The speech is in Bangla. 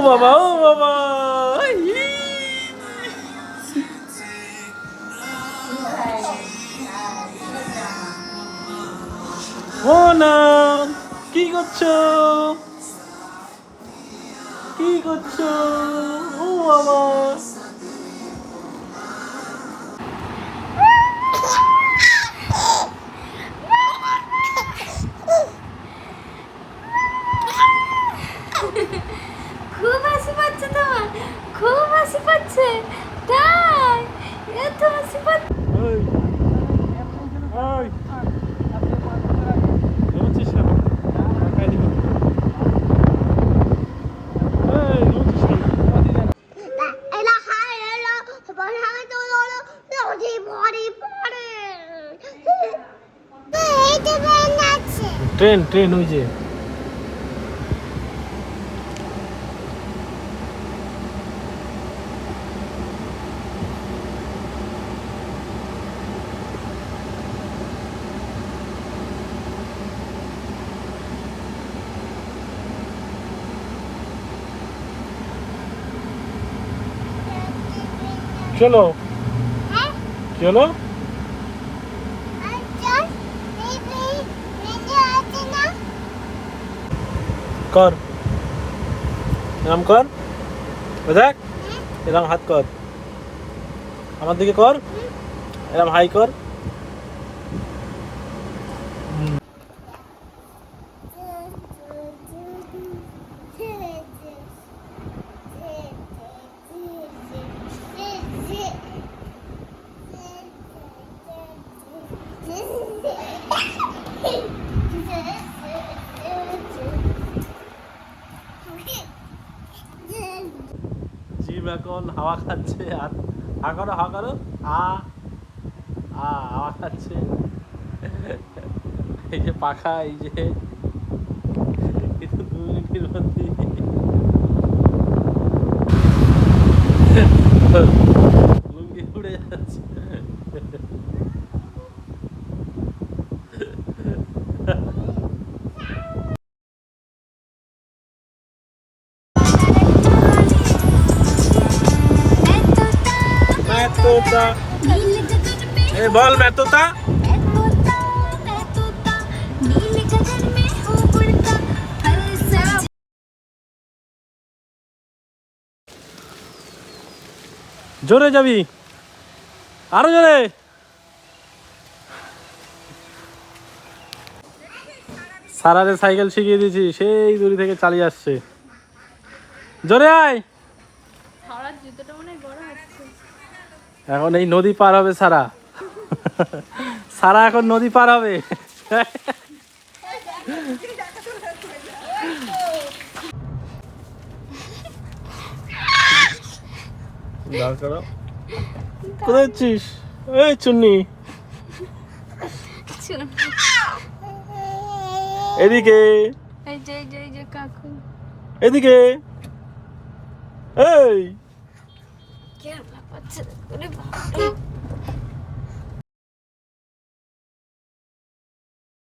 বাবা, ও বাবা, ও না, কি করছো? কি করছো? ও বাবা, খুব হাসি পাচ্ছে তোমার, খুব হাসি পাচ্ছে, তাই এত হাসি পাচ্ছে। ওই ওই রোচিস না, কাই দিব। এই রোচিস না। ট্রেন ট্রেন ওই যে চলো চলো কর, এরম কর, দেখ এরম হাত কর, আমার দিকে কর, এরম হাই কর। জিভ এখন হাওয়া খাচ্ছে, আর হা করো হা করো, আ আ হাওয়া খাচ্ছে। এই যে পাখা, এই যে কিন্তু 2 মিনিটের মধ্যে লুঙ্গি উড়ে যাচ্ছে। মেতোতা, এই বল মেতোতা। জোরে যাবি, আরো জোরে। সারারে সাইকেল শিখিয়ে দিয়েছি, সেই দূরে থেকে চালিয়ে আসছে। জোরে আয়। এখন এই নদী পার হবে সারা, সারা এখন নদী পার হবে। কোথায় যাচ্ছিস? এই চুন্নি, এদিকে, এই যে কাকু, এদিকে, এই কে পাচ্ছে?